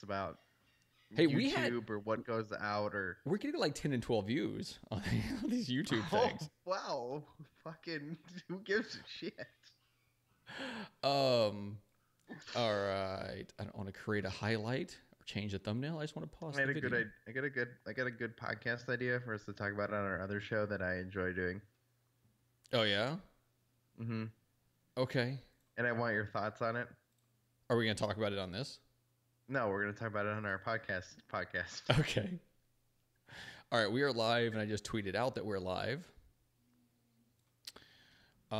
about Hey, we had YouTube or what goes out or. we're getting like 10 and 12 views on these YouTube Oh things. wow, fucking who gives a shit? Um, all right. I don't want to create a highlight or change the thumbnail. I just want to pause I the had a good video. I got a good podcast idea for us to talk about on our other show that I enjoy doing. Oh yeah. Mm-hmm. Okay. And I want your thoughts on it. Are we gonna talk about it on this? No, we're gonna talk about it on our podcast. Okay. All right. We are live, and I just tweeted out that we're live. Oh.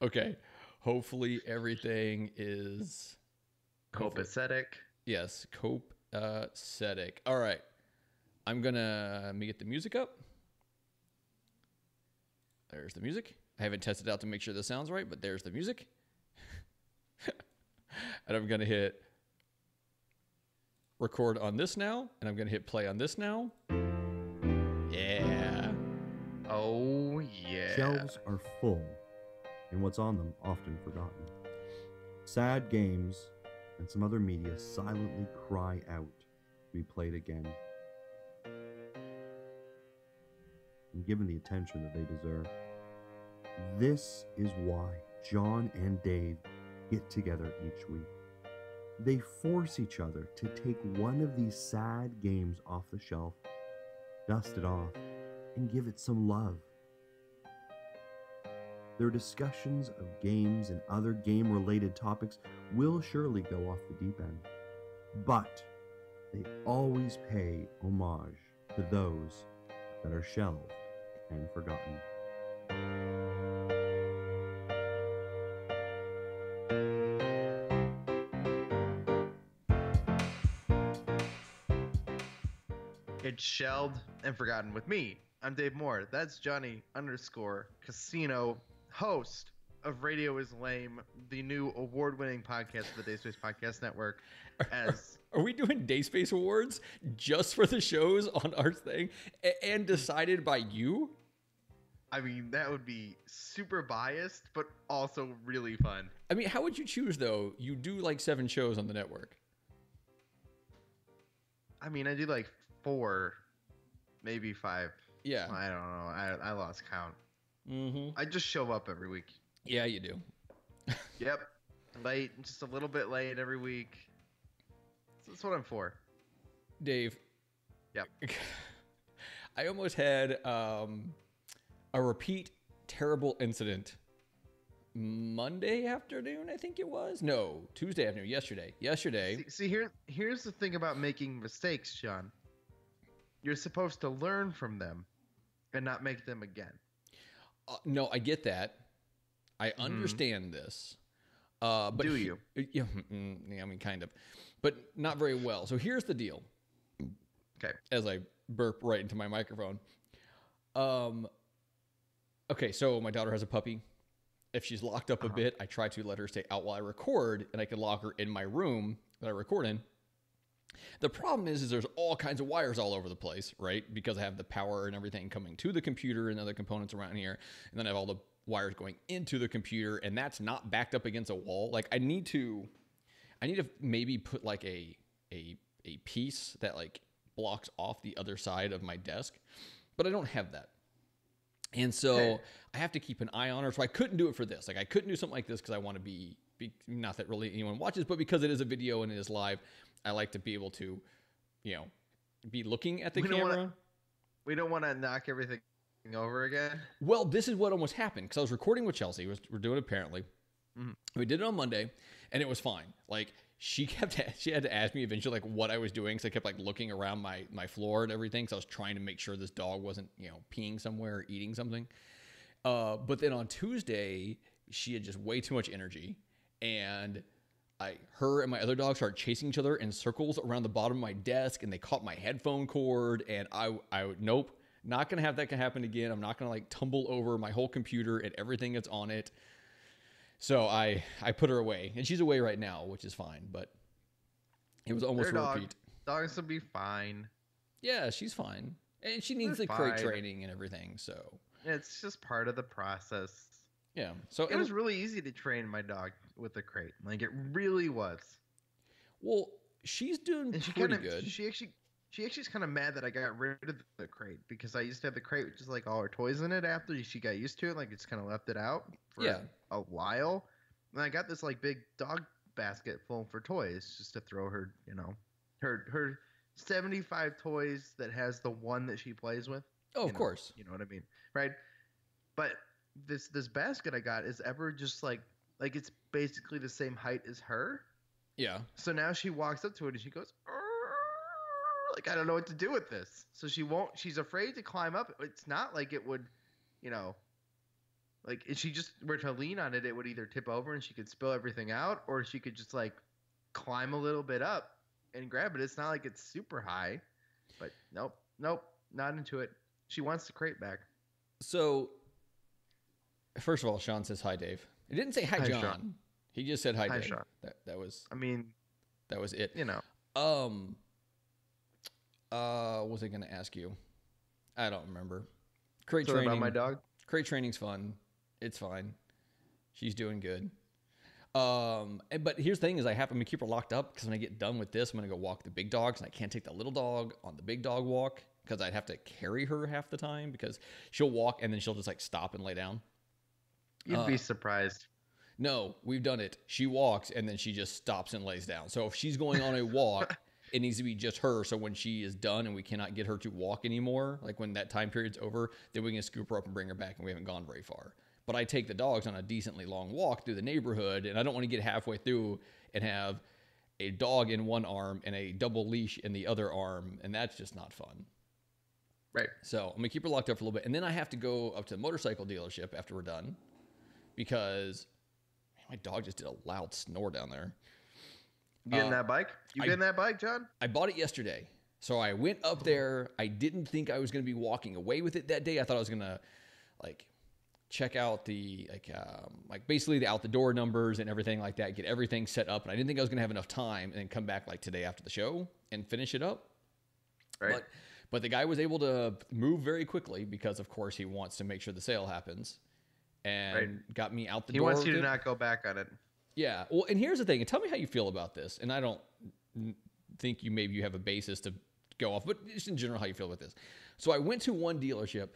Okay. Hopefully everything is Copacetic. yes, copacetic. All right. Let me get the music up. There's the music. I haven't tested out to make sure this sounds right, but there's the music. And I'm gonna hit record on this now, and I'm gonna hit play on this now. Yeah. Oh yeah. Shelves are full, and what's on them often forgotten. Sad games and some other media silently cry out to be played again and given the attention that they deserve. This is why John and Dave get together each week. They force each other to take one of these sad games off the shelf, dust it off, and give it some love. Their discussions of games and other game-related topics will surely go off the deep end, but they always pay homage to those that are shelved and forgotten. It's Shelved and Forgotten with me. I'm Dave Moore. That's Johnny _ Casino, host of Radio is Lame, the new award-winning podcast of the Day Space Podcast Network. As Are we doing Day Space Awards just for the shows on our thing and decided by you? I mean, that would be super biased, but also really fun. I mean, how would you choose though? You do like 7 shows on the network. I mean, I do like 4, maybe 5. Yeah. I don't know. I lost count. Mm-hmm. I just show up every week. Yeah, you do. Yep. Late, just a little bit late every week. That's what I'm for. Dave. Yep. I almost had a repeat terrible incident Monday afternoon, I think it was. No, Tuesday afternoon. Yesterday. See, here's the thing about making mistakes, Sean. You're supposed to learn from them and not make them again. No, I get that. I understand this. But Do you? Yeah, I mean, kind of, but not very well. So here's the deal. Okay. As I burp right into my microphone. Okay, so my daughter has a puppy. If she's locked up a bit, I try to let her stay out while I record, and I can lock her in my room that I record in. The problem is there's all kinds of wires all over the place, right? Because I have the power and everything coming to the computer and other components around here, and then I have all the wires going into the computer, and that's not backed up against a wall. Like I need to maybe put like a piece that like blocks off the other side of my desk, but I don't have that. And so I have to keep an eye on her. So I couldn't do it for this. Like I couldn't do something like this because I want to be not that really anyone watches, but because it is a video and it is live, I like to be able to, be looking at the camera. We don't want to knock everything over again. Well, this is what almost happened because I was recording with Chelsea. We're doing it apparently. Mm-hmm. We did it on Monday, and it was fine. Like she had to ask me eventually like what I was doing, because I kept like looking around my floor and everything. So I was trying to make sure this dog wasn't peeing somewhere or eating something. But then on Tuesday, she had just way too much energy, and her and my other dog started chasing each other in circles around the bottom of my desk, and they caught my headphone cord, and I nope, not going to have that happen again. I'm not going to like tumble over my whole computer and everything that's on it. So I put her away, and she's away right now, which is fine, but it was almost a repeat. Dogs will be fine. Yeah, she's fine. And she needs the crate training and everything, so. It's just part of the process. Yeah. So It was really easy to train my dog with a crate. Like it really was. well, she's doing And she pretty kind of good. she actually is kind of mad that I got rid of the crate because I used to have the crate with just like all her toys in it after she got used to it. Like it's kind of left it out for a while. And I got this like big dog basket full for toys just to throw her, her 75 toys that has the one that she plays with. Oh, of course. You know what I mean? Right? But this basket I got is ever just like it's basically the same height as her. Yeah. So now she walks up to it and she goes, like, I don't know what to do with this. So she's afraid to climb up. It's not like it would, like if she just were to lean on it, it would either tip over and she could spill everything out, or she could just like climb a little bit up and grab it. It's not like it's super high, but nope, not into it. She wants the crate back. So, first of all, Sean says hi, Dave. He didn't say hi, John. Sean. He just said hi, Dave. Sean. That was. I mean, that was it. What was I going to ask you? I don't remember. Crate training. About my dog. Crate training's fun. It's fine. She's doing good. But here's the thing: is I'm gonna keep her locked up because when I get done with this, I'm gonna go walk the big dogs, and I can't take the little dog on the big dog walk because I'd have to carry her half the time because she'll walk and then she'll just like stop and lay down. You'd be surprised. No, we've done it. She walks and then she just stops and lays down. So if she's going on a walk, it needs to be just her. So when she is done and we cannot get her to walk anymore, like when that time period's over, then we can scoop her up and bring her back, and we haven't gone very far. But I take the dogs on a decently long walk through the neighborhood, and I don't want to get halfway through and have a dog in one arm and a double leash in the other arm, and that's just not fun. Right. So I'm going to keep her locked up for a little bit, and then I have to go up to the motorcycle dealership after we're done because my dog just did a loud snore down there. You getting that bike? Getting that bike, John? I bought it yesterday. So I went up there. I didn't think I was going to be walking away with it that day. I thought I was going to check out the basically the out the door numbers and everything like that, get everything set up. And I didn't think I was going to have enough time and then come back like today after the show and finish it up. Right. But the guy was able to move very quickly because of course he wants to make sure the sale happens and got me out the door. He wants you to not go back on it. Yeah. Well, and here's the thing, and tell me how you feel about this. And I don't think you have a basis to go off, but just in general, how you feel about this. So I went to one dealership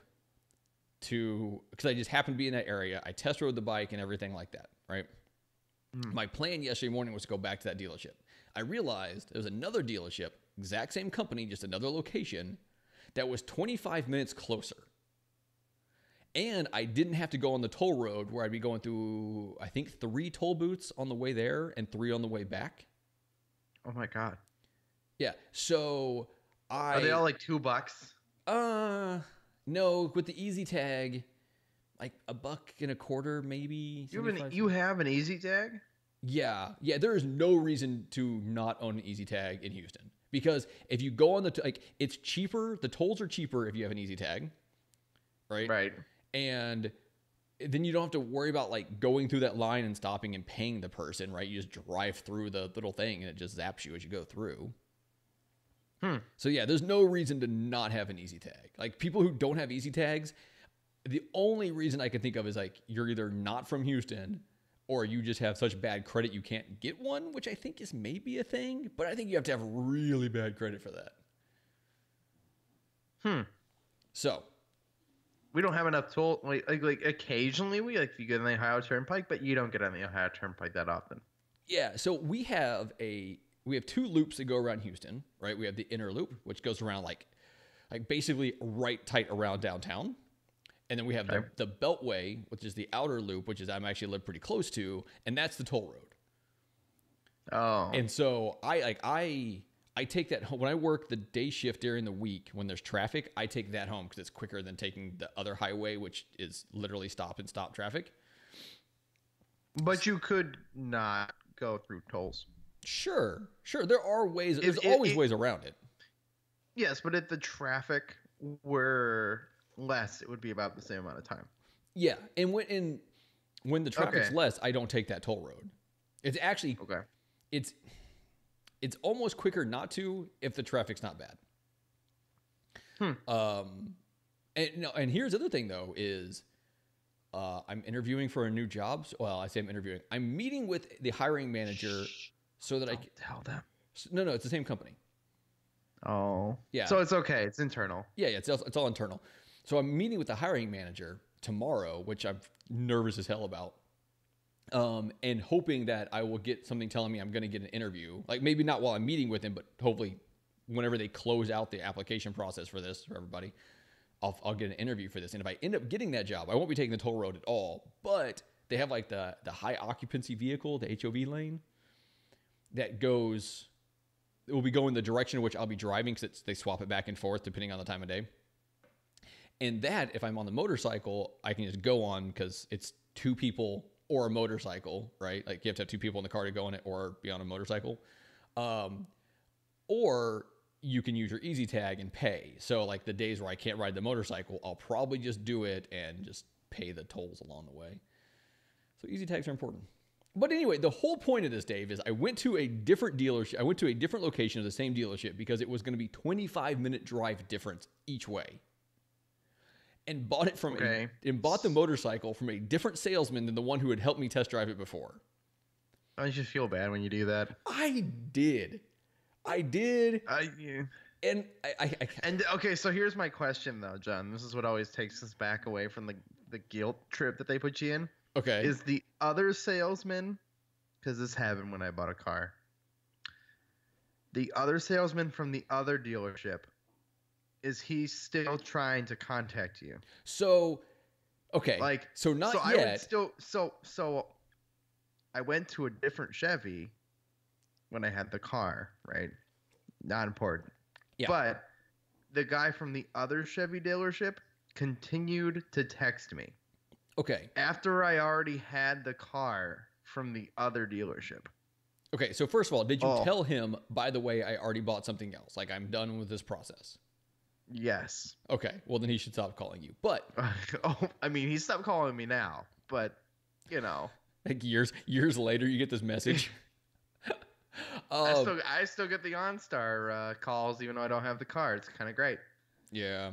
because I just happened to be in that area. I test rode the bike and everything like that, right? My plan yesterday morning was to go back to that dealership. I realized there was another dealership, exact same company, just another location, that was 25 minutes closer. And I didn't have to go on the toll road where I'd be going through, I think, 3 toll booths on the way there and 3 on the way back. Oh my God. Yeah. So Are they all like $2? No, with the easy tag, like $1.25 maybe. You have an easy tag? Yeah. There is no reason to not own an easy tag in Houston because if you go on it's cheaper. The tolls are cheaper if you have an easy tag, right? Right. And then you don't have to worry about like going through that line and stopping and paying the person, right? You just drive through the little thing and it just zaps you as you go through. So yeah, there's no reason to not have an easy tag. Like people who don't have easy tags, the only reason I can think of is like you're either not from Houston or you just have such bad credit you can't get one, which I think is maybe a thing, but I think you have to have really bad credit for that. So we don't have enough toll. Like occasionally you get on the Ohio Turnpike, but you don't get on the Ohio Turnpike that often. Yeah. So we have 2 loops that go around Houston, right? We have the inner loop, which goes around like basically right tight around downtown. And then we have the Beltway, which is the outer loop, which is I'm actually live pretty close to, and that's the toll road. Oh. And so I take that home when I work the day shift during the week when there's traffic. I take that home because it's quicker than taking the other highway, which is literally stop and stop traffic. But you could not go through tolls. Sure. There are ways. There's always ways around it. Yes, but if the traffic were less, it would be about the same amount of time. Yeah, and when the traffic's less, I don't take that toll road. It's actually It's almost quicker not to if the traffic's not bad. And no, and here's the other thing though is I'm interviewing for a new job. Well, I say I'm interviewing. I'm meeting with the hiring manager so that I can tell them. No, it's the same company. Oh. Yeah. So it's okay. It's internal. Yeah, it's all internal. So I'm meeting with the hiring manager tomorrow, which I'm nervous as hell about. And hoping that I will get something telling me I'm going to get an interview. Like maybe not while I'm meeting with him, but hopefully whenever they close out the application process for this, for everybody, I'll get an interview for this. And if I end up getting that job, I won't be taking the toll road at all. But they have like the high occupancy vehicle, the HOV lane, that goes... It will be going the direction in which I'll be driving because they swap it back and forth depending on the time of day. And that, if I'm on the motorcycle, I can just go on because it's 2 people or a motorcycle, right? Like you have to have 2 people in the car to go on it or be on a motorcycle. Or you can use your Easy Tag and pay. So like the days where I can't ride the motorcycle, I'll probably just do it and just pay the tolls along the way. So Easy Tags are important. But anyway, the whole point of this, Dave, is I went to a different dealership. I went to a different location of the same dealership because it was going to be 25-minute drive difference each way. And bought it from bought the motorcycle from a different salesman than the one who had helped me test drive it before. Don't you feel bad when you do that? I did. Yeah. And And okay, so here's my question though, John. This is what always takes us back away from the guilt trip that they put you in. Okay. Is the other salesman, because this happened when I bought a car, the other salesman from the other dealership, is he still trying to contact you? So, okay. Like, so not so yet. I would still, so I went to a different Chevy when I had the car, right? Not important. Yeah. But the guy from the other Chevy dealership continued to text me. Okay. After I already had the car from the other dealership. Okay, so first of all, did you tell him, by the way, I already bought something else? Like, I'm done with this process. Yes. Okay, well, then he should stop calling you. But... I mean, he stopped calling me now. But, you know. Like, years later, you get this message. I still get the OnStar calls, even though I don't have the car. It's kind of great. Yeah.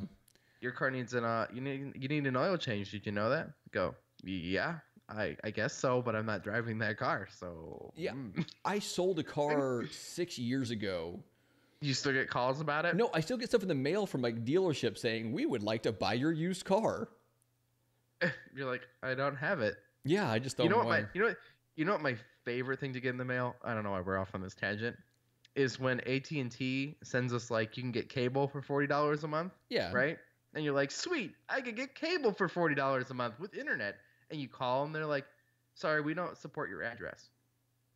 Your car needs you need an oil change. Did you know that? Go. Yeah, I guess so, but I'm not driving that car, so yeah. I sold a car 6 years ago. You still get calls about it? No, I still get stuff in the mail from like dealerships saying we would like to buy your used car. You're like, I don't have it. Yeah, I just don't. You know what my favorite thing to get in the mail? I don't know why we're off on this tangent. Is when AT&T sends us like you can get cable for $40 a month. Yeah. Right. And you're like, sweet, I could get cable for $40 a month with internet. And you call them, they're like, sorry, we don't support your address.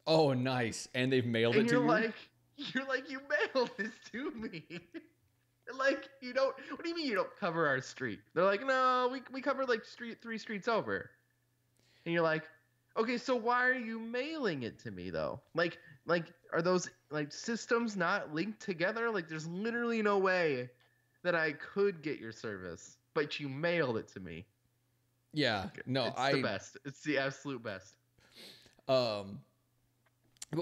Oh, nice. And they've mailed it to you? You're like, you mailed this to me. Like, you don't, what do you mean you don't cover our street? They're like, no, we cover like 3 streets over. And you're like, okay, so why are you mailing it to me though? Like, are those like systems not linked together? Like, there's literally no way that I could get your service, but you mailed it to me. Yeah, no, it's the best. It's the absolute best. But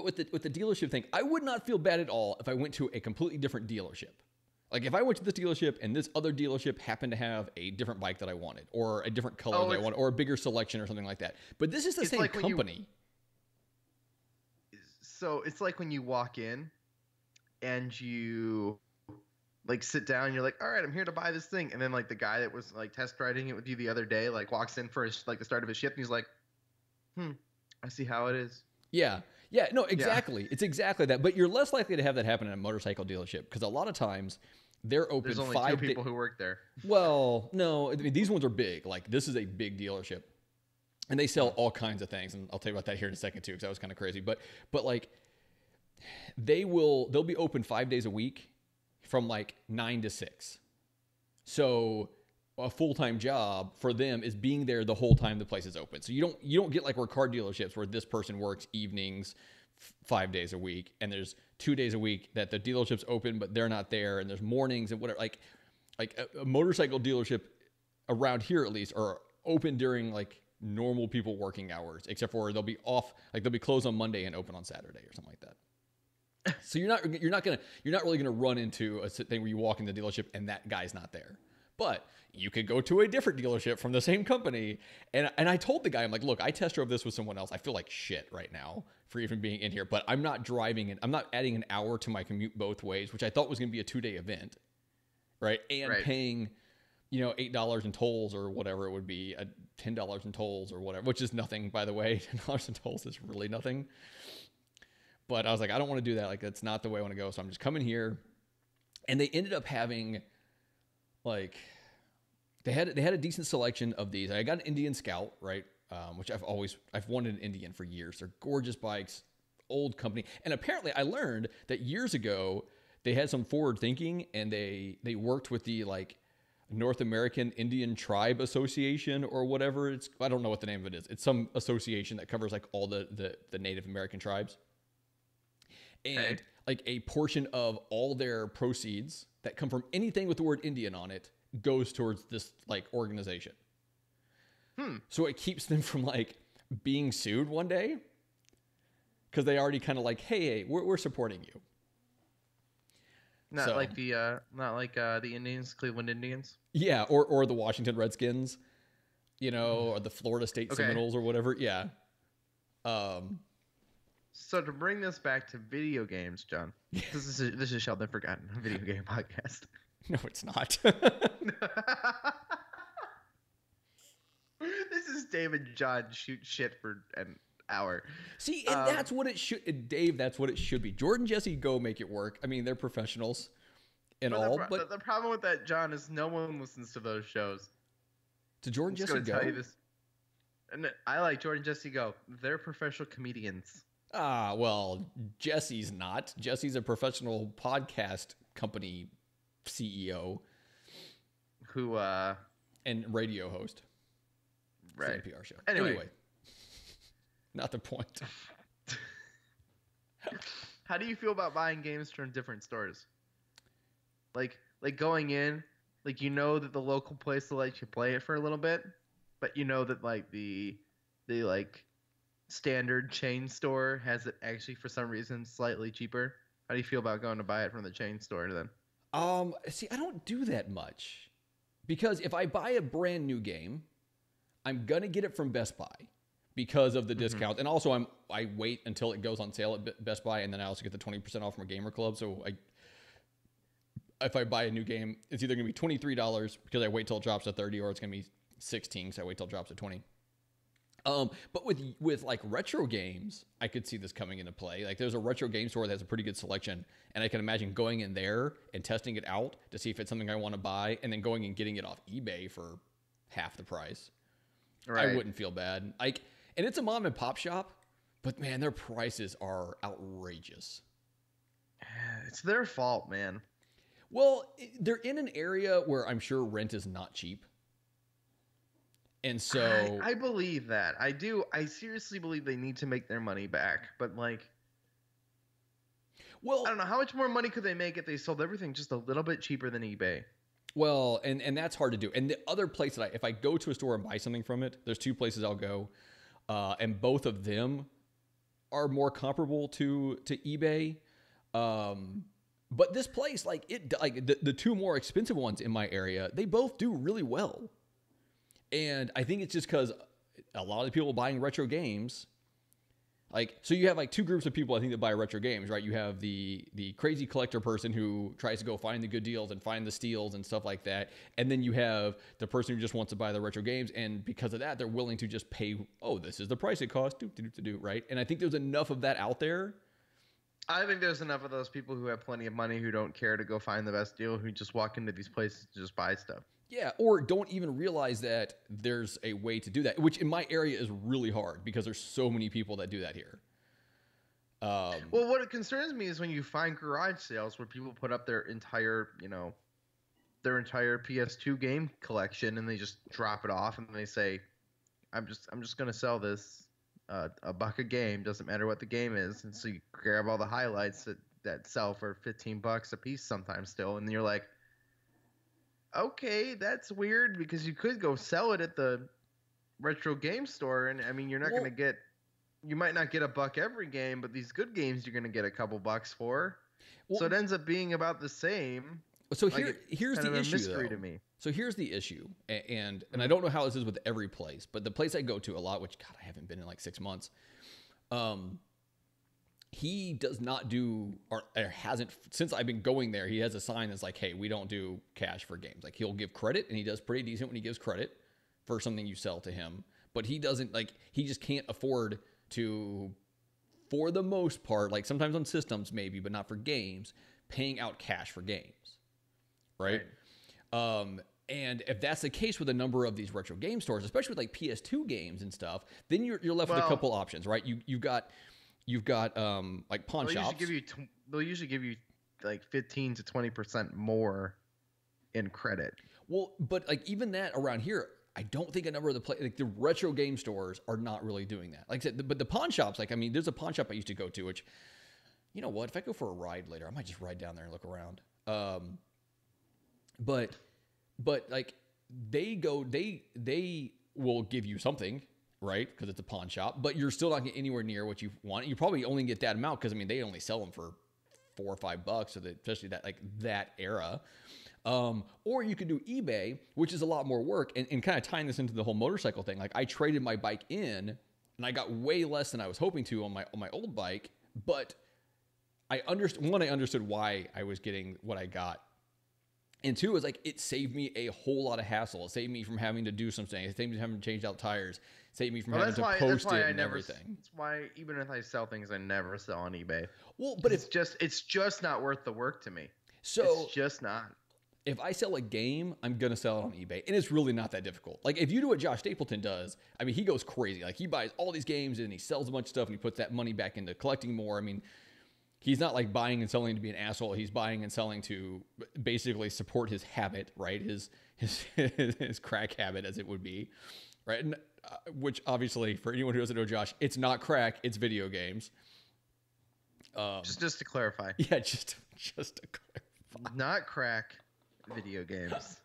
with the dealership thing, I would not feel bad at all if I went to a completely different dealership. Like if I went to this dealership and this other dealership happened to have a different bike that I wanted, or a different color that I wanted, or a bigger selection or something like that. But this is the same company. So it's like when you walk in and you like sit down and you're like, all right, I'm here to buy this thing. And then like the guy that was like test riding it with you the other day, like walks in for like the start of his shift and he's like, I see how it is. Yeah. Yeah, no, exactly. Yeah. It's exactly that. But you're less likely to have that happen in a motorcycle dealership because a lot of times they're open 5 days. There's only 2 people who work there. Well, no, I mean, these ones are big. Like this is a big dealership. And they sell all kinds of things. And I'll tell you about that here in a second too because that was kind of crazy. But like they'll be open 5 days a week from like 9 to 6. So a full-time job for them is being there the whole time the place is open. So you don't get like where car dealerships where this person works evenings 5 days a week and there's 2 days a week that the dealership's open but they're not there and there's mornings and whatever. Like a motorcycle dealership around here at least are open during like normal people working hours, except for they'll be off, like they'll be closed on Monday and open on Saturday or something like that. So you're not really gonna run into a thing where you walk in the dealership and that guy's not there. But you could go to a different dealership from the same company. And I told the guy, I'm like, look, I test drove this with someone else. I feel like shit right now for even being in here, but I'm not driving it. I'm not adding an hour to my commute both ways, which I thought was going to be a 2-day event. Right. And paying, $8 in tolls or whatever it would be, $10 in tolls or whatever, which is nothing, by the way. $10 in tolls is really nothing. But I was like, I don't want to do that. Like, that's not the way I want to go. So I'm just coming here. And they ended up having, like, they had a decent selection of these. I got an Indian Scout, right? Which I've wanted an Indian for years. They're gorgeous bikes, old company. And apparently I learned that years ago they had some forward thinking, and they worked with the like North American Indian Tribe Association or whatever. I don't know what the name of it is. It's some association that covers like all the Native American tribes. And like a portion of all their proceeds that come from anything with the word Indian on it goes towards this like organization. So it keeps them from like being sued one day, because they already kind of like, hey, we're supporting you. Not like the Indians, Cleveland Indians. Yeah, or the Washington Redskins, or the Florida State Seminoles or whatever. Yeah. So to bring this back to video games, John, this is Shelved and Forgotten, a video game podcast. No, it's not. This is Dave and John shoot shit for an hour. See, and that's what it should, Dave. That's what it should be. Jordan, Jesse, go make it work. I mean, they're professionals and all. But the problem with that, John, is no one listens to those shows. To Jordan, Jesse, go. Tell you this. And I like Jordan, Jesse, go. They're professional comedians. Ah, well, Jesse's not. Jesse's a professional podcast company CEO. Who, and radio host. Right. NPR show. Anyway. Not the point. How do you feel about buying games from different stores? Like going in, like that the local place will let you play it for a little bit, but that like the like standard chain store has it actually for some reason slightly cheaper. How do you feel about going to buy it from the chain store then? See, I don't do that much, because if I buy a brand new game, I'm gonna get it from Best Buy because of the discount, and also I wait until it goes on sale at Best Buy, and then I also get the 20% off from a Gamer Club. So if I buy a new game, it's either gonna be $23 because I wait till it drops to 30, or it's gonna be 16 because I wait till it drops to 20. But with like retro games, I could see this coming into play. Like, there's a retro game store that has a pretty good selection, and I can imagine going in there and testing it out to see if it's something I want to buy, and then going and getting it off eBay for half the price. Right. I wouldn't feel bad. And it's a mom and pop shop, but man, their prices are outrageous. It's their fault, man. Well, they're in an area where I'm sure rent is not cheap. And so I believe that. I do. I seriously believe they need to make their money back. But I don't know, how much more money could they make if they sold everything just a little bit cheaper than eBay? Well, and that's hard to do. And the other place that if I go to a store and buy something from it, there's two places I'll go, and both of them are more comparable to eBay. But this place, the two more expensive ones in my area, they both do really well. And I think it's just because a lot of the people buying retro games, so you have two groups of people, I think, that buy retro games, right? You have the crazy collector person who tries to go find the good deals and find the steals and stuff like that. And then you have the person who just wants to buy the retro games. And because of that, they're willing to just pay, this is the price it costs, right? And I think there's enough of that out there. I think there's enough of those people who have plenty of money who don't care to go find the best deal, who just walk into these places to just buy stuff. Yeah, or don't even realize that there's a way to do that, which in my area is really hard because there's so many people that do that here. Well, what concerns me is when you find garage sales where people put up their entire PS2 game collection and they just drop it off and they say, I'm just going to sell this $1 a game, doesn't matter what the game is. And so you grab all the highlights that sell for $15 a piece sometimes still, and you're like, okay, that's weird, because you could go sell it at the retro game store, and I mean, you're not going to get, you might not get $1 every game, but these good games you're going to get a couple bucks for. So it ends up being about the same. So Like, here's kind the of a issue, mystery though. to me. So here's the issue, and I don't know how this is with every place, but the place I go to a lot, which God, I haven't been in like 6 months. He does not do, or hasn't, since I've been going there. He has a sign that's like, "Hey, we don't do cash for games." Like, he'll give credit, and he does pretty decent when he gives credit for something you sell to him. But he doesn't, like, he just can't afford to, for the most part, like sometimes on systems maybe, but not for games, paying out cash for games, right? And if that's the case with a number of these retro game stores, especially with like PS2 games and stuff, then you're left with a couple options, right? You've got like pawn shops. They'll usually give you like 15 to 20% more in credit. Well, but like even that around here, I don't think a number of the retro game stores are not really doing that. Like I said, but the pawn shops, like, I mean, there's a pawn shop I used to go to, which, you know what, if I go for a ride later, I might just ride down there and look around. But like they will give you something, right? Because it's a pawn shop, but you're still not getting anywhere near what you want. You probably only get that amount because, I mean, they only sell them for $4 or $5, so that, especially that era. Or you could do eBay, which is a lot more work, and kind of tying this into the whole motorcycle thing. Like, I traded my bike in, and I got way less than I was hoping to on my old bike, but I understood why I was getting what I got. And two is like, it saved me a whole lot of hassle. It saved me from having to do something. It saved me from having to change out tires. It saved me from having to post it and everything. That's why even if I sell things, I never sell on eBay. Well, but it's just not worth the work to me. So it's just not. If I sell a game, I'm going to sell it on eBay. And it's really not that difficult. Like, if you do what Josh Stapleton does, I mean, he goes crazy. Like, he buys all these games and he sells a bunch of stuff and he puts that money back into collecting more. I mean, he's not like buying and selling to be an asshole. He's buying and selling to basically support his habit, right? His crack habit, as it would be, right? And, which obviously, for anyone who doesn't know Josh, it's not crack, it's video games. Just to clarify. Yeah, just to clarify. Not crack, video games.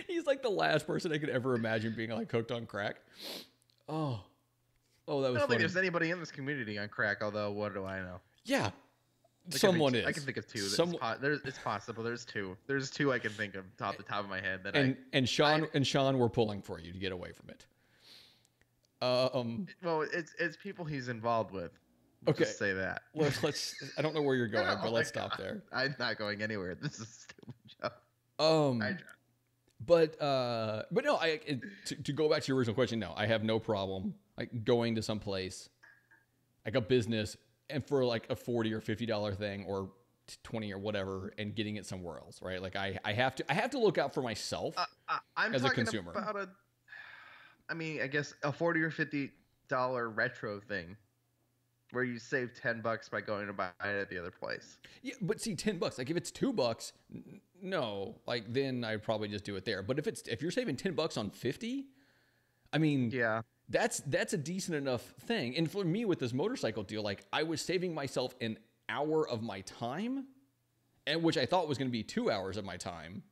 He's like the last person I could ever imagine being like hooked on crack. Oh, that was funny. I don't think there's anybody in this community on crack, although what do I know? Yeah, someone is. I can think of two. It's possible. There's two. There's two I can think of off the top of my head. And Sean were pulling for you to get away from it. Well, it's people he's involved with. Okay, just say that. Let's. I don't know where you're going, but let's stop there. I'm not going anywhere. This is a stupid job. But no, to go back to your original question, no, I have no problem like going to some place, like a business, and for like a $40 or $50 thing or $20 or whatever, and getting it somewhere else, right? Like I have to look out for myself as a consumer. I guess a $40 or $50 retro thing, where you save $10 by going to buy it at the other place. Yeah, but see, $10, like if it's $2, no, like then I'd probably just do it there. But if you're saving $10 on 50, I mean, yeah, that's a decent enough thing. And for me with this motorcycle deal, like I was saving myself an hour of my time, and which I thought was going to be 2 hours of my time.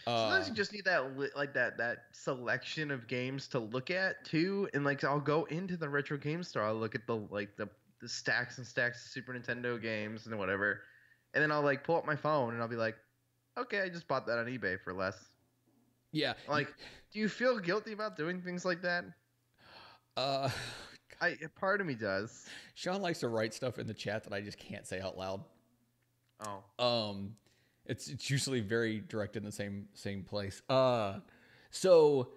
Sometimes you just need that selection of games to look at too, and like I'll go into the retro game store, I'll look at the stacks and stacks of Super Nintendo games and whatever, and then I'll like pull up my phone and I'll be like, okay, I just bought that on eBay for less. Yeah. Like, do you feel guilty about doing things like that? Part of me does. Sean likes to write stuff in the chat that I just can't say out loud. Oh. It's usually very direct in the same place. So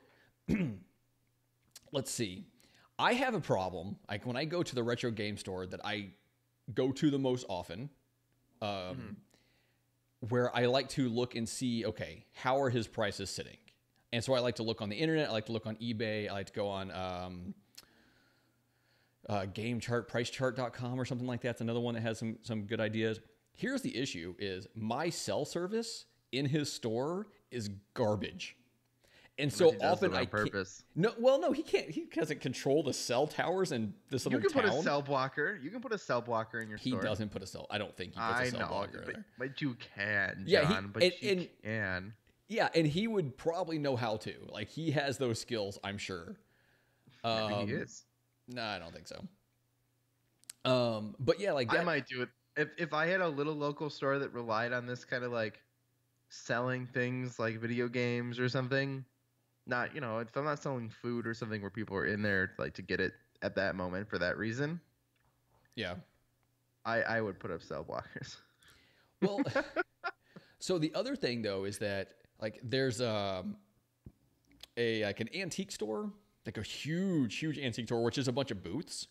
let's see. I have a problem. Like when I go to the retro game store that I go to the most often, where I like to look and see, okay, how are his prices sitting? And so I like to look on the internet. I like to look on eBay. I like to go on GameChart, PriceChart.com or something like that. That's another one that has some good ideas. Here's the issue is my cell service in his store is garbage. And so often I purpose. No, he can't. He doesn't control the cell towers in this little town. You can put a cell blocker. You can put a cell blocker in your store. He doesn't put a cell. I don't think he puts a cell blocker there. But you can, John. Yeah, you can. Yeah, and he would probably know how to. Like he has those skills, I'm sure. Maybe he is. No, I don't think so. But yeah, like that. I might do it if I had a little local store that relied on this kind of like selling things like video games or something. Not, if I'm not selling food or something where people are in there like to get it at that moment for that reason, Yeah. I would put up cell blockers. Well, so the other thing though is that like there's like an antique store, like a huge antique store, which is a bunch of booths.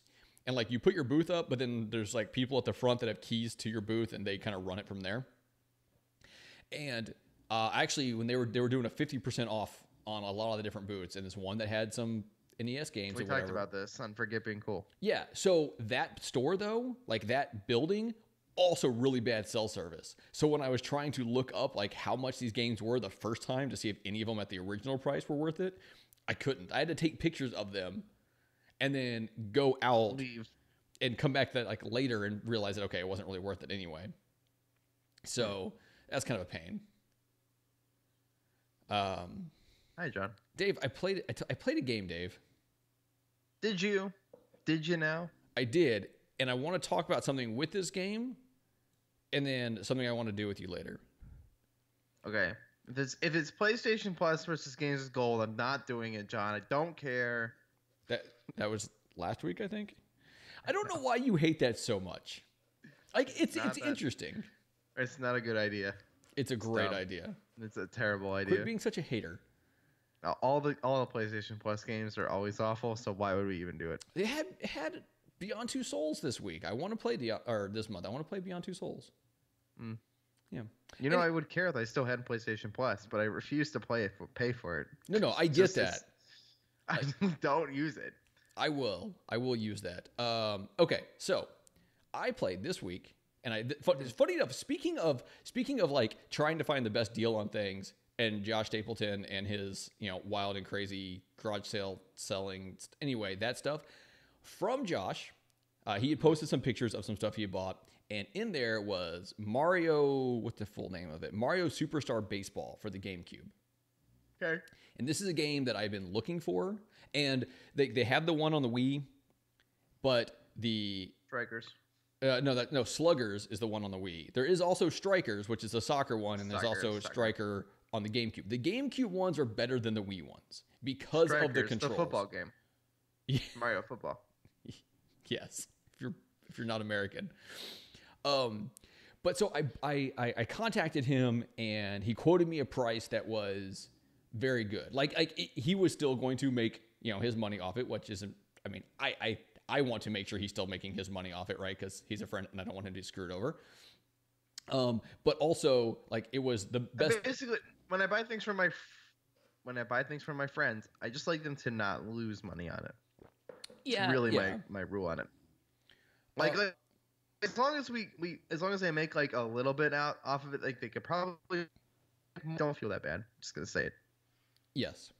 And like you put your booth up, but then there's like people at the front that have keys to your booth and they kind of run it from there. And actually when they were doing a 50% off on a lot of the different booths, and this one that had some NES games. We or whatever. talked about this on Forget Being Cool. Yeah. So that store though, like that building, also really bad cell service. So when I was trying to look up like how much these games were the first time to see if any of them at the original price were worth it, I couldn't. I had to take pictures of them and then go out and come back that like later and realize that, okay, it wasn't really worth it anyway. So that's kind of a pain. Hi, John. Dave, I played a game, Dave. Did you? Did you now? I did. And I want to talk about something with this game and then something I want to do with you later. Okay. If it's PlayStation Plus versus Games with Gold, I'm not doing it, John. I don't care. That was last week, I think. I don't know why you hate that so much. Like it's interesting. It's not a good idea. It's a great idea. It's a terrible idea. Quit being such a hater. All the PlayStation Plus games are always awful, so why would we even do it? They had Beyond Two Souls this week. I want to play this month. I want to play Beyond Two Souls. Yeah. I would care if I still had PlayStation Plus, but I refuse to pay for it. No, I get that. I don't use it. I will use that. Okay, so I played this week, and it's funny enough. Speaking of like trying to find the best deal on things, and Josh Stapleton and his wild and crazy garage sale selling. Anyway, that stuff from Josh. He had posted some pictures of some stuff he had bought, and in there was Mario. What's the full name of it? Mario Superstar Baseball for the GameCube. Okay. And this is a game that I've been looking for. And they have the one on the Wii, but the Strikers. No, Sluggers is the one on the Wii. There is also Strikers, which is a soccer one, and there's also Striker on the GameCube. The GameCube ones are better than the Wii ones because of the controls. The football game. Yeah. Mario football. Yes, if you're not American. But so I contacted him, and he quoted me a price that was very good. He was still going to make his money off it, which isn't. I mean, I want to make sure he's still making his money off it, right? Because he's a friend, and I don't want him to be screwed over. But also, like, it was the best. Basically, when I buy things from my friends, I just like them to not lose money on it. Yeah, it's really my rule on it. As long as they make like a little bit out off of it, like they could probably don't feel that bad. I'm just gonna say it. Yes.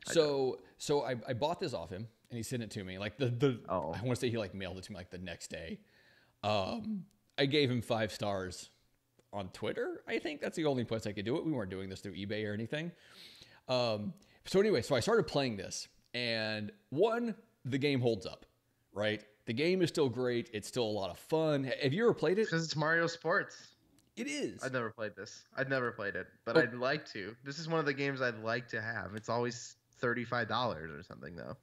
So I bought this off him, and he sent it to me. Like I want to say he like mailed it to me like the next day. I gave him 5 stars on Twitter. I think that's the only place I could do it. We weren't doing this through eBay or anything. So anyway, I started playing this, and the game holds up, right? The game is still great. It's still a lot of fun. Have you ever played it? Because it's Mario Sports. It is. I've never played this. I've never played it, but I'd like to. This is one of the games I'd like to have. It's always $35 or something, though.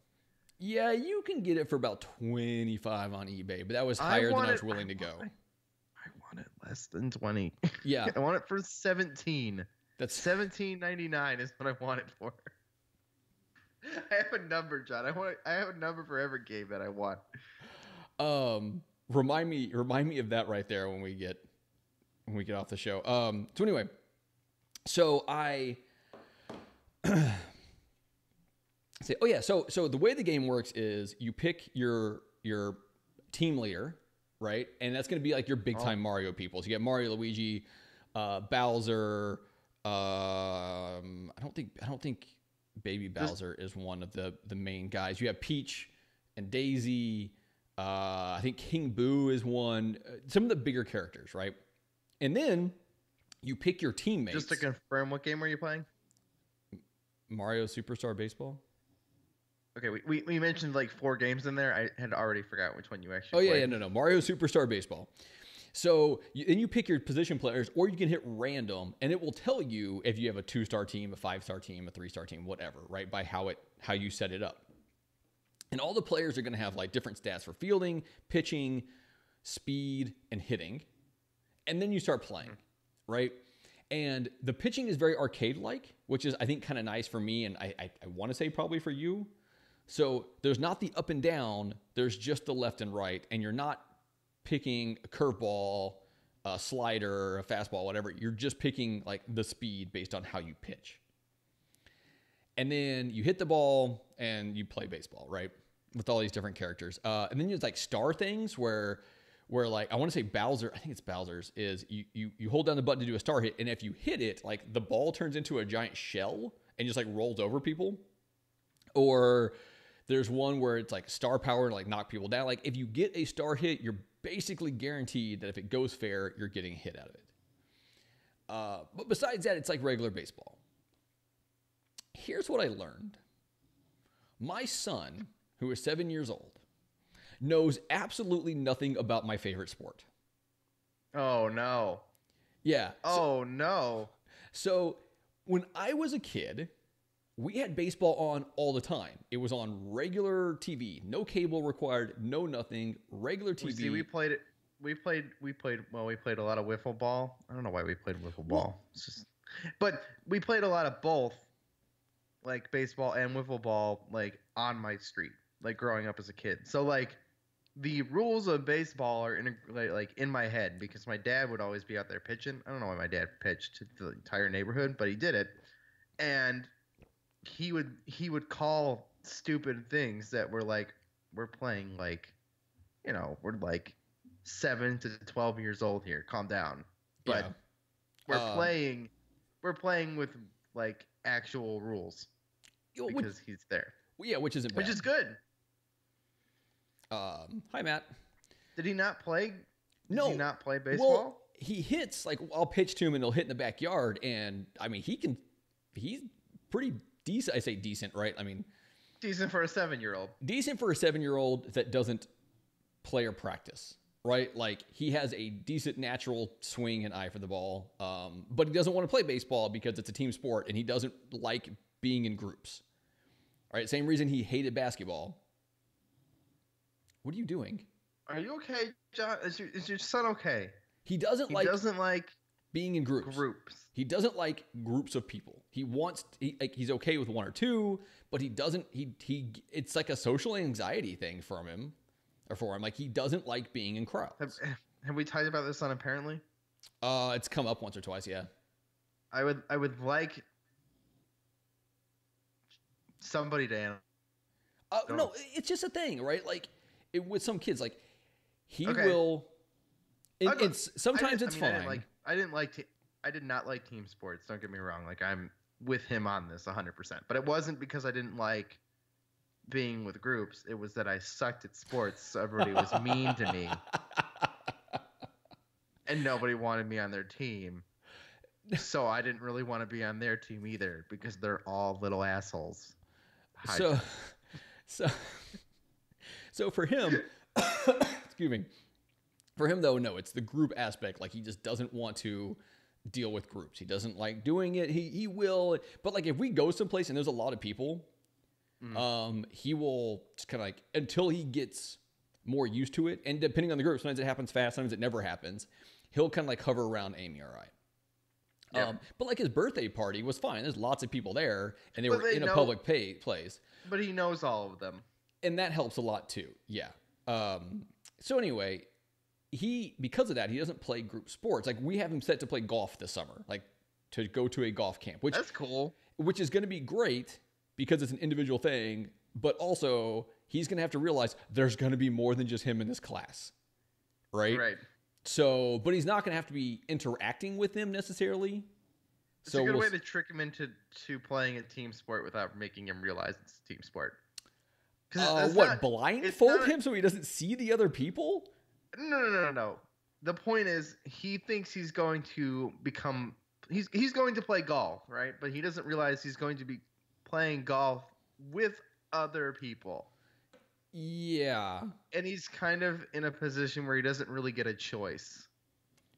Yeah, you can get it for about $25 on eBay, but that was higher than I was willing to go. I want it less than 20. Yeah. I want it for 17. That's $17.99 is what I want it for. I have a number, John. I have a number for every game that I want. Remind me of that right there when we get off the show. So anyway, so I say, oh yeah, so the way the game works is you pick your team leader, right? And that's going to be like your big time Mario people. So you get Mario, Luigi, Bowser. I don't think Baby Bowser is one of the main guys. You have Peach and Daisy. I think King Boo is one. Some of the bigger characters, right? And then you pick your teammates. Just to confirm, what game were you playing? Mario Superstar Baseball. Okay, we mentioned like 4 games in there. I had already forgot which one you Oh actually yeah, played. no. Mario Superstar Baseball. So and you pick your position players, or you can hit random, and it will tell you if you have a 2-star team, a 5-star team, a 3-star team, whatever, right? By how you set it up. And all the players are going to have like different stats for fielding, pitching, speed, and hitting. And then you start playing, right? And the pitching is very arcade-like, which is I think kind of nice for me, and I want to say probably for you. So there's not the up and down, there's just the left and right, and you're not picking a curveball, a slider, a fastball, whatever. You're just picking like the speed based on how you pitch. And then you hit the ball and you play baseball, right? With all these different characters. And then there's like star things where like, I want to say Bowser, I think it's Bowser's, is you hold down the button to do a star hit, and if you hit it, like the ball turns into a giant shell and just like rolls over people. Or there's one where it's like star power to like knock people down. Like if you get a star hit, you're basically guaranteed that if it goes fair, you're getting a hit out of it. But besides that, it's like regular baseball. Here's what I learned. My son, who is 7 years old, knows absolutely nothing about my favorite sport. Oh no. Yeah. Oh no. So when I was a kid, we had baseball on all the time. It was on regular TV, no cable required, no nothing, regular TV. We played it. We played a lot of wiffle ball. I don't know why we played wiffle ball. It's just, but we played a lot of both, like baseball and wiffle ball, like on my street, like growing up as a kid. So like the rules of baseball are in my head because my dad would always be out there pitching. I don't know why my dad pitched to the entire neighborhood, but he did it. And he would call stupid things that were like, we're playing like, we're like 7 to 12 years old here. Calm down. But yeah. we're playing with like actual rules because he's there. Yeah, which isn't bad. Which is good. Hi, Matt. Did he not play? No. Did he not play baseball? Well, he hits, like, I'll pitch to him and he'll hit in the backyard. And, I mean, he's pretty decent. I say decent, right? I mean, decent for a 7-year-old. Decent for a 7-year-old that doesn't play or practice, right? Like, he has a decent natural swing and eye for the ball. But he doesn't want to play baseball because it's a team sport and he doesn't like being in groups. All right, same reason he hated basketball. What are you doing? Are you okay, John? Is your son okay? He doesn't like being in groups. He doesn't like groups of people. He's okay with 1 or 2, but he doesn't. It's like a social anxiety thing for him. Like he doesn't like being in crowds. Have we talked about this on Apparently? It's come up once or twice. Yeah. I would like somebody to. No, it's just a thing, right? Like with some kids, like he will. Sometimes it's fine. I did not like team sports. Don't get me wrong. Like I'm with him on this 100%. But it wasn't because I didn't like being with groups. It was that I sucked at sports. So everybody was mean to me, and nobody wanted me on their team. So I didn't really want to be on their team either because they're all little assholes. So for him, excuse me. For him, though, no, it's the group aspect. Like, he just doesn't want to deal with groups. He doesn't like doing it. He will. But, like, if we go someplace and there's a lot of people, he will just kind of like, until he gets more used to it. And depending on the group, sometimes it happens fast, sometimes it never happens. He'll kind of like hover around Amy, all right. Yeah. But, like, his birthday party was fine. There's lots of people there, and they were in a public place. But he knows all of them. And that helps a lot, too. Yeah. So, anyway, because of that, he doesn't play group sports. Like, we have him set to play golf this summer, like to go to a golf camp, that's cool. Which is going to be great because it's an individual thing, but also he's going to have to realize there's going to be more than just him in this class. Right. So, but he's not going to have to be interacting with them necessarily. It's a good way to trick him into playing a team sport without making him realize it's a team sport. Blindfold him so he doesn't see the other people? No. The point is, he thinks he's going to become. He's going to play golf, right? But he doesn't realize he's going to be playing golf with other people. Yeah. And he's kind of in a position where he doesn't really get a choice.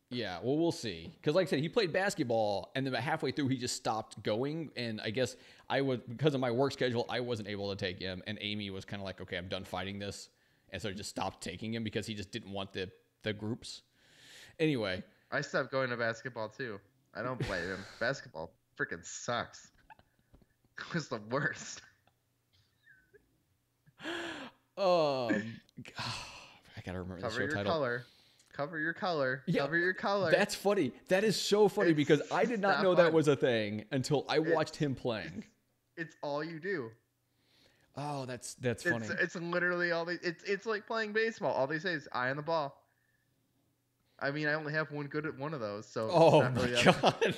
Yeah, well, we'll see. Because like I said, he played basketball, and then about halfway through, he just stopped going. And I guess because of my work schedule, I wasn't able to take him. And Amy was kind of like, okay, I'm done fighting this. And so I just stopped taking him because he just didn't want the groups. Anyway. I stopped going to basketball, too. I don't play him. Basketball freaking sucks. It was the worst. I gotta remember the show Cover your title. color. Cover your color. Yeah, Cover your color. That's funny. That is so funny because I did not know that was a thing until I watched him playing. It's all you do. Oh, that's funny. It's literally all they. It's like playing baseball. All they say is eye on the ball. I mean, I only have one good at one of those, so. Oh it's not my really god.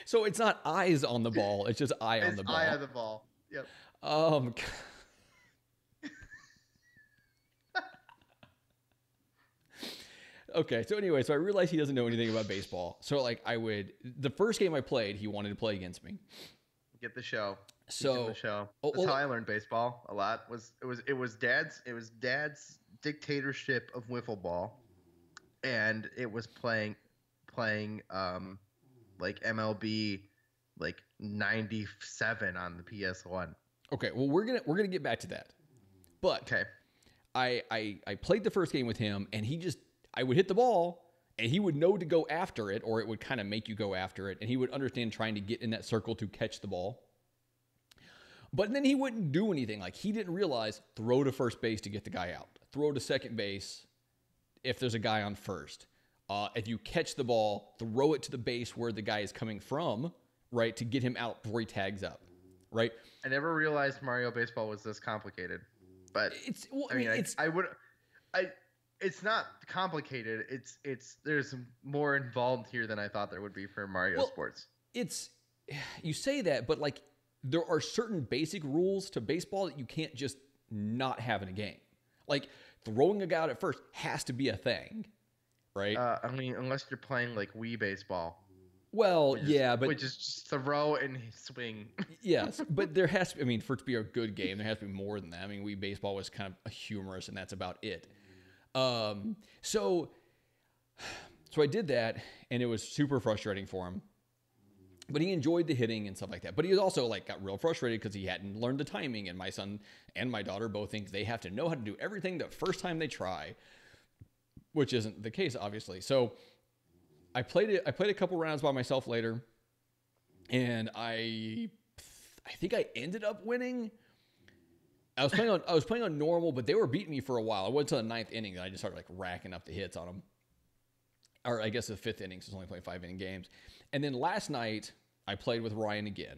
So it's not eyes on the ball. It's just eye on the ball. Eye on the ball. Yep. Okay, so anyway, so I realized he doesn't know anything about baseball. So like the first game I played, he wanted to play against me. Get the show. So the show. That's how I learned baseball a lot. It was dad's dictatorship of wiffle ball, and it was playing like MLB like 97 on the PS1. Okay, well we're gonna get back to that, but okay, I played the first game with him, and I would hit the ball, and he would know to go after it, or it would kind of make you go after it, and he would understand trying to get in that circle to catch the ball. But then he wouldn't do anything. Like, he didn't realize, throw to first base to get the guy out. Throw to second base if there's a guy on first. If you catch the ball, throw it to the base where the guy is coming from, right, to get him out before he tags up, right? I never realized Mario Baseball was this complicated. But it's not complicated. There's more involved here than I thought there would be for Mario sports. You say that, but like there are certain basic rules to baseball that you can't just not have in a game. Like throwing a guy out at first has to be a thing, right? I mean, unless you're playing like Wii baseball. Well, which is just throw and swing. Yes, but there has to. I mean, for it to be a good game, there has to be more than that. I mean, Wii baseball was kind of humorous, and that's about it. So I did that, and it was super frustrating for him. But he enjoyed the hitting and stuff like that. But he was also like got real frustrated because he hadn't learned the timing. And my son and my daughter both think they have to know how to do everything the first time they try, which isn't the case, obviously. So I played a couple rounds by myself later, and I think I ended up winning. I was playing on normal, but they were beating me for a while. I went to the 9th inning, and I just started like racking up the hits on them. Or I guess the 5th inning, so I was only playing 5-inning games. And then last night I played with Ryan again,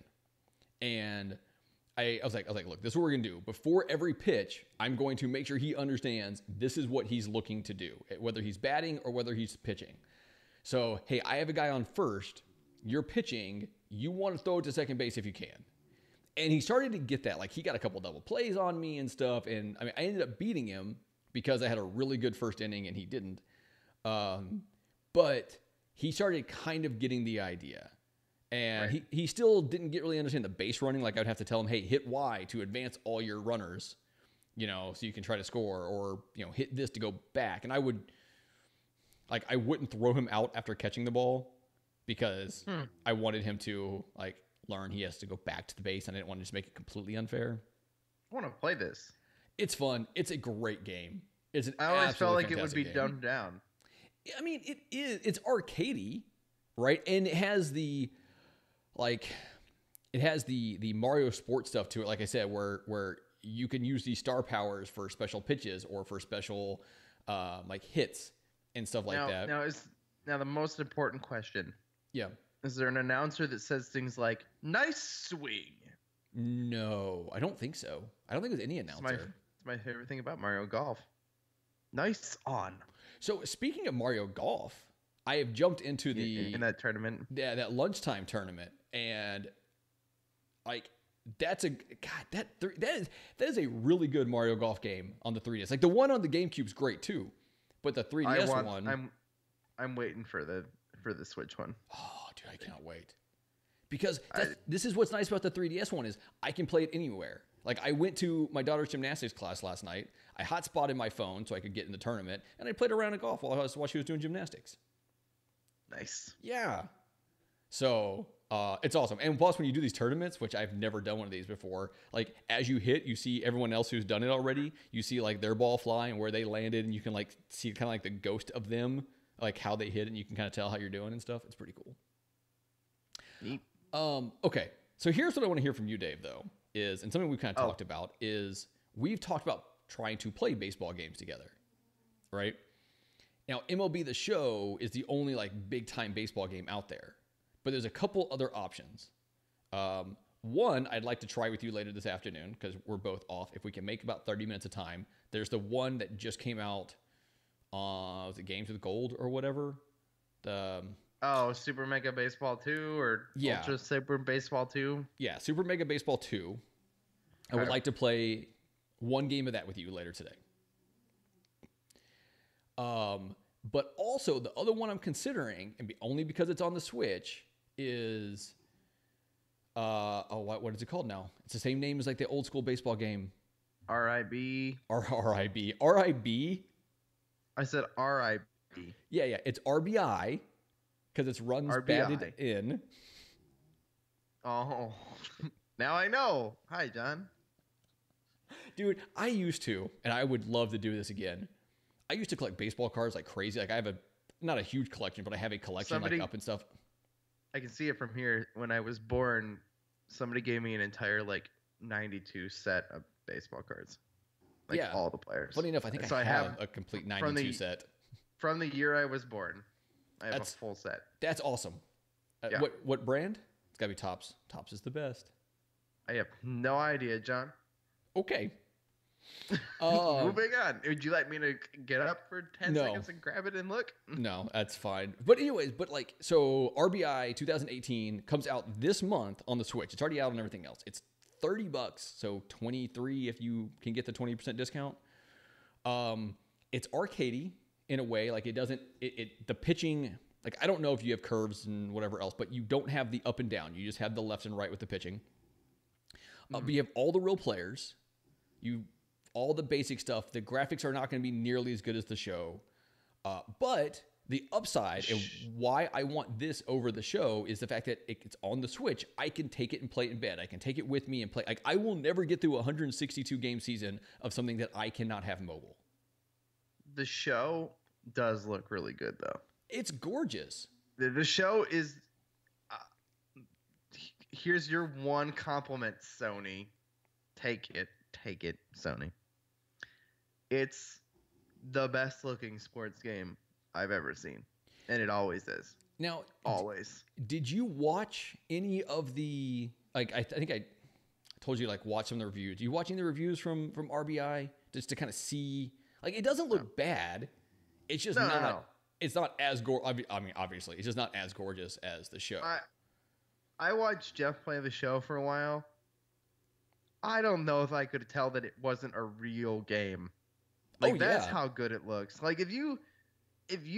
and I was like, look, this is what we're gonna do. Before every pitch, I'm going to make sure he understands this is what he's looking to do, whether he's batting or whether he's pitching. So, hey, I have a guy on first. You're pitching. You want to throw it to second base if you can. And he started to get that. Like, he got a couple double plays on me and stuff. And, I mean, I ended up beating him because I had a really good first inning and he didn't. But he started kind of getting the idea. And right. he still didn't really understand the base running. Like, I'd have to tell him, hey, hit Y to advance all your runners, so you can try to score. Or, hit this to go back. And I wouldn't throw him out after catching the ball because I wanted him to, learn he has to go back to the base, and I didn't want to just make it completely unfair. I want to play this. It's fun. It's a great game. I always felt like it would be dumbed down. I mean, it is. It's arcadey, right? And it has the Mario Sports stuff to it, like I said, where you can use these star powers for special pitches or for special hits and stuff like that. Now the most important question. Yeah. Is there an announcer that says things like, nice swing? No, I don't think so. I don't think there's any announcer. It's my favorite thing about Mario Golf. Nice on. So speaking of Mario Golf, I have jumped into in that tournament. Yeah, that lunchtime tournament. And that is a really good Mario Golf game on the 3DS. Like the one on the GameCube's great too. But the 3DS one, I'm waiting for the Switch one. Oh, dude, I can't wait. Because this is what's nice about the 3DS one is I can play it anywhere. Like, I went to my daughter's gymnastics class last night. I hotspotted my phone so I could get in the tournament, and I played a round of golf while she was doing gymnastics. Nice. Yeah. So it's awesome. And plus, when you do these tournaments, which I've never done one of these before, like as you hit, you see everyone else who's done it already. You see like their ball fly and where they landed, and you can like see kind of like the ghost of them, like how they hit, and you can kind of tell how you're doing and stuff. It's pretty cool. Neat. Okay. So here's what I want to hear from you, Dave, though, is, and something we've kind of talked about is we've talked about trying to play baseball games together, right? Now, MLB The Show is the only like big time baseball game out there, but there's a couple other options. One, I'd like to try with you later this afternoon because we're both off. If we can make about 30 minutes of time, there's the one that just came out. Was it Games with Gold or whatever? Super Mega Baseball 2 or Ultra Super Baseball 2? Yeah, Super Mega Baseball 2. I would like to play one game of that with you later today. But also the other one I'm considering, and only because it's on the Switch, is what is it called now? It's the same name as like the old school baseball game. RIB. RIB. I said RIB. Yeah. It's RBI because it's runs RBI. batted in. Oh, now I know. Hi, John. Dude, I used to, and I would love to do this again. I used to collect baseball cards like crazy. Like I have not a huge collection, but I have a collection like up and stuff. I can see it from here. When I was born, somebody gave me an entire like 92 set of baseball cards. Like all the players. Funny enough, I think I have a complete 92 set. From the year I was born, I have a full set. That's awesome. What brand? It's got to be Topps. Topps is the best. I have no idea, John. Okay. Moving on. Would you like me to get up for 10 seconds and grab it and look? No, that's fine. But anyways, so RBI 2018 comes out this month on the Switch. It's already out on everything else. It's $30, so $23 if you can get the 20% discount. It's arcadey in a way, like it doesn't the pitching, like I don't know if you have curves and whatever else, but you don't have the up and down. You just have the left and right with the pitching. But you have all the real players. All the basic stuff. The graphics are not going to be nearly as good as the show. But the upside and why I want this over the show is the fact that it's on the Switch. I can take it and play it in bed. I can take it with me and play. Like I will never get through a 162 game season of something that I cannot have mobile. The show does look really good, though. It's gorgeous. The show is... here's your one compliment, Sony. Take it, Sony. It's the best looking sports game I've ever seen. And it always is. Now, always. Did you watch any of the, like, I think I told you, like, watch some of the reviews. Are you watching the reviews from RBI just to kind of see, like, it doesn't look bad. It's just it's not as obviously, it's just not as gorgeous as the show. I watched Jeff play the show for a while. I don't know if I could tell that it wasn't a real game. Like that's how good it looks. Like if you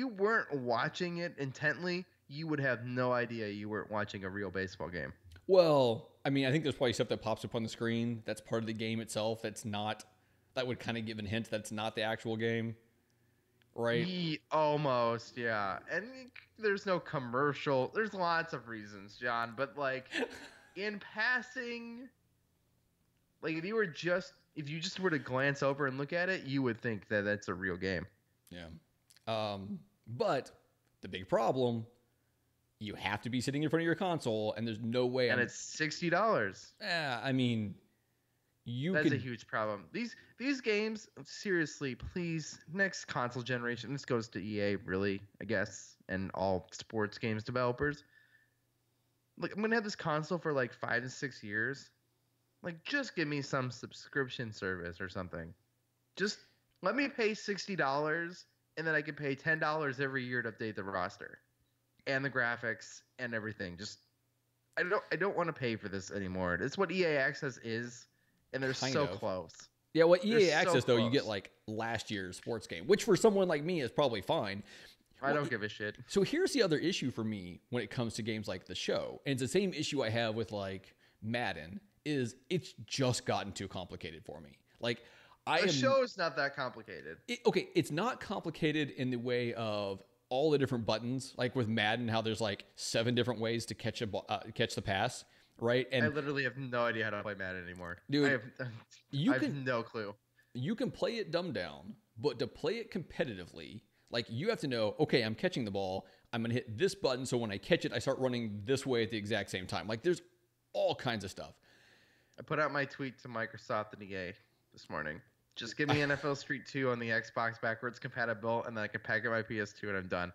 weren't watching it intently, you would have no idea you weren't watching a real baseball game. Well, I mean, I think there's probably stuff that pops up on the screen that's part of the game itself. That would kind of give a hint that's not the actual game, right? Almost, yeah. And there's no commercial. There's lots of reasons, John. But like in passing, like if you just were to glance over and look at it, you would think that that's a real game. Yeah. But the big problem, you have to be sitting in front of your console, and there's no way. And it's $60. Yeah, I mean, that's a huge problem. These games, seriously, please, next console generation. This goes to EA, really, I guess, and all sports games developers. Like, I'm gonna have this console for like 5 to 6 years. Like, just give me some subscription service or something. Just let me pay $60, and then I can pay $10 every year to update the roster, and the graphics and everything. Just, I don't want to pay for this anymore. It's what EA Access is, and they're so close. Yeah, what EA Access though, you get like last year's sports game, which for someone like me is probably fine. I don't give a shit. So here's the other issue for me when it comes to games like the show, and it's the same issue I have with like Madden, is it's just gotten too complicated for me. Like The show is not that complicated. Okay, it's not complicated in the way of all the different buttons, like with Madden, how there's like 7 different ways to catch the pass, right? And I literally have no idea how to play Madden anymore. Dude, I have no clue. You can play it dumbed down, but to play it competitively, like you have to know, okay, I'm catching the ball. I'm going to hit this button. So when I catch it, I start running this way at the exact same time. Like there's all kinds of stuff. I put out my tweet to Microsoft and EA this morning. Just give me NFL Street 2 on the Xbox backwards compatible, and then I can pack up my PS2 and I'm done.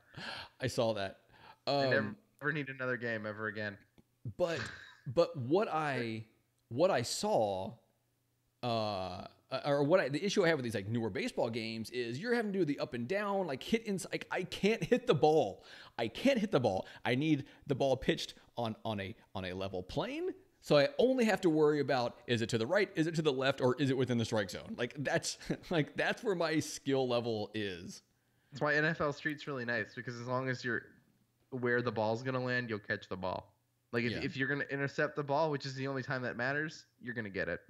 I saw that. I never need another game ever again. But what I saw, the issue I have with these like newer baseball games is you're having to do the up and down, like hit inside. Like, I can't hit the ball. I need the ball pitched on a level plane. So I only have to worry about, is it to the right, is it to the left, or is it within the strike zone? Like that's where my skill level is. That's why NFL Street's really nice, because as long as you're where the ball's gonna land, you'll catch the ball. Like if you're gonna intercept the ball, which is the only time that matters, you're gonna get it.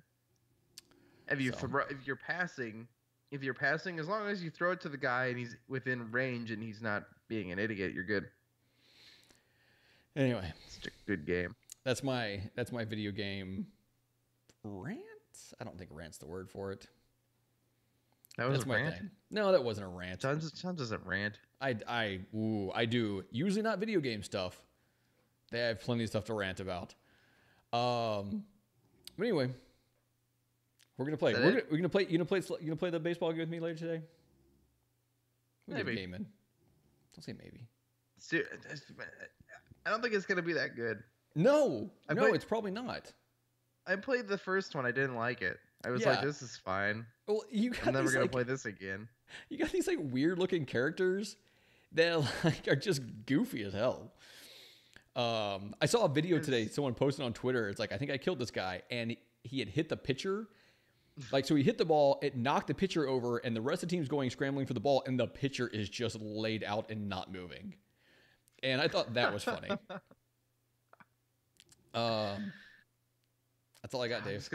If you're passing, as long as you throw it to the guy and he's within range and he's not being an idiot, you're good. Anyway, it's a good game. That's my video game rant. I don't think rant's the word for it. That's my rant? Thing. No, that wasn't a rant. John doesn't rant. I do. Usually not video game stuff. They have plenty of stuff to rant about. But anyway, we're gonna play. We're gonna play. You gonna play the baseball game with me later today? Maybe. Gaming. Don't say maybe. I don't think it's gonna be that good. No, it's probably not. I played the first one. I didn't like it. I was like, this is fine. Well, I'm never going to play this again. You got these like weird looking characters that like are just goofy as hell. I saw a video today. Someone posted on Twitter. It's like, I think I killed this guy, and he had hit the pitcher. Like, so he hit the ball, it knocked the pitcher over, and the rest of the team's going scrambling for the ball, and the pitcher is just laid out and not moving. And I thought that was funny. That's all I got, Dave.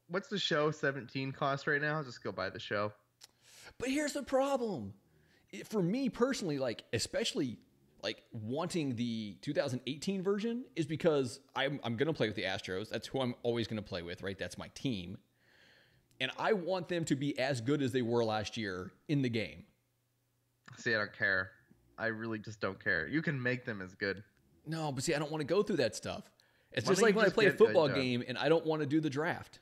What's the show 17 cost right now? I'll just go buy the show. But here's the problem. For me personally, like especially like wanting the 2018 version is because I'm going to play with the Astros. That's who I'm always going to play with, right? That's my team. And I want them to be as good as they were last year in the game. See, I don't care. I really just don't care. You can make them as good. No, but see, I don't want to go through that stuff. It's just like when I play a football game and I don't want to do the draft.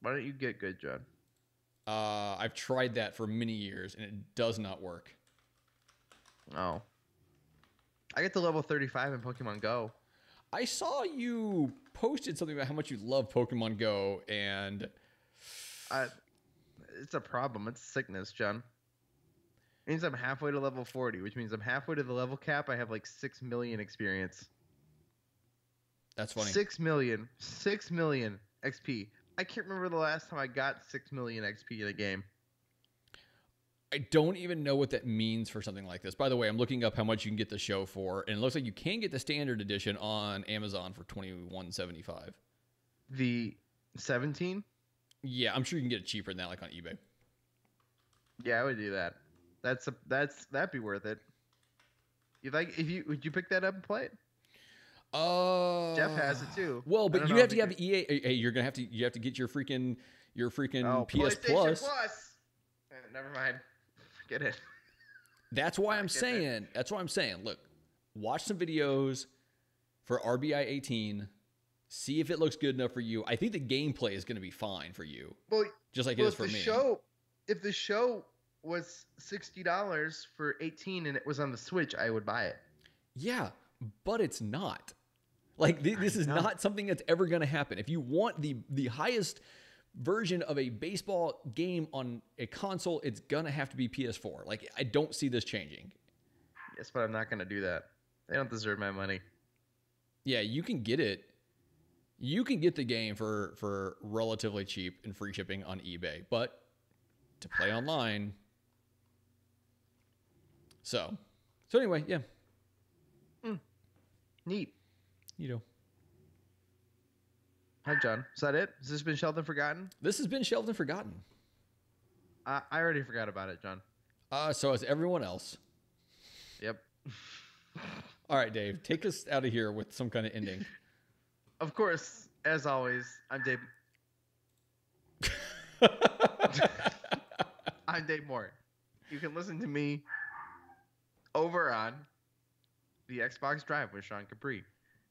Why don't you get good, John? I've tried that for many years and it does not work. Oh. I get to level 35 in Pokemon Go. I saw you posted something about how much you love Pokemon Go, and it's a problem. It's sickness, John. It means I'm halfway to level 40, which means I'm halfway to the level cap. I have like 6 million experience. That's funny. 6 million XP. I can't remember the last time I got 6 million XP in a game. I don't even know what that means for something like this. By the way, I'm looking up how much you can get the show for, and it looks like you can get the standard edition on Amazon for $21.75. The 17? Yeah, I'm sure you can get it cheaper than that, like on eBay. Yeah, I would do that. That'd be worth it. Would you pick that up and play it? Jeff has it too. Well, but you have to have EA. Hey, you have to get your freaking PS Plus. Never mind. Forget it. That's why I'm saying. That's why I'm saying. Look, watch some videos for RBI 18. See if it looks good enough for you. I think the gameplay is going to be fine for you. Well, just like it is for me. If the show was $60 for 18 and it was on the Switch, I would buy it. Yeah, but it's not. Like this is not something that's ever going to happen. If you want the highest version of a baseball game on a console, it's going to have to be PS4. Like I don't see this changing. Yes, but I'm not going to do that. They don't deserve my money. Yeah, you can get it. You can get the game for relatively cheap and free shipping on eBay, but to play online. So anyway, yeah. Neat. You know. Hi, John. Is that it? Has this been Shelved and Forgotten? This has been Shelved and Forgotten. I already forgot about it, John. So has everyone else. Yep. All right, Dave, take us out of here with some kind of ending. Of course, as always, I'm Dave. I'm Dave Moore. You can listen to me over on the Xbox Drive with Sean Capri.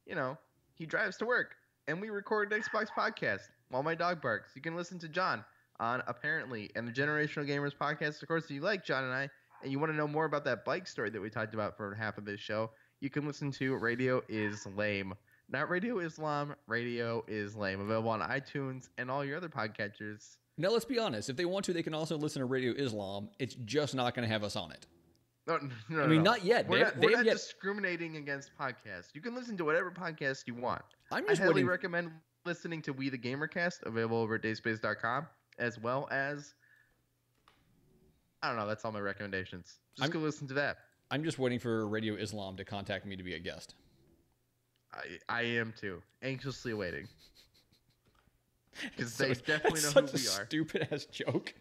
You know, he drives to work, and we record an Xbox podcast while my dog barks. You can listen to John on Apparently and the Generational Gamers podcast. Of course, if you like John and I, and you want to know more about that bike story that we talked about for half of this show, you can listen to Radio Is Lame. Not Radio Islam, Radio Is Lame. Available on iTunes and all your other podcatchers. Now, let's be honest. If they want to, they can also listen to Radio Islam. It's just not going to have us on it. No, I mean, not yet. We're not discriminating against podcasts. You can listen to whatever podcast you want. I highly recommend listening to We the Gamercast, available over at dayspace.com, as well as, I don't know, that's all my recommendations. Just go listen to that. I'm just waiting for Radio Islam to contact me to be a guest. I am too. Anxiously waiting. Because they definitely know who we are. Stupid ass joke.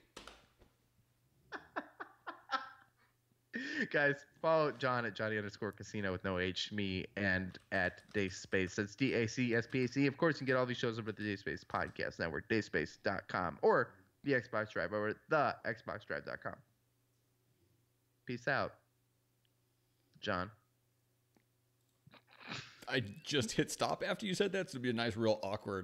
Guys, follow John at Johnny_Casino with no H, me, and at Dayspace. That's DACSPAC. Of course, you can get all these shows over at the Dayspace Podcast Network, dayspace.com, or the Xbox Drive over at the xboxdrive.com. Peace out, John. I just hit stop after you said that, so it'd be a nice, real awkward.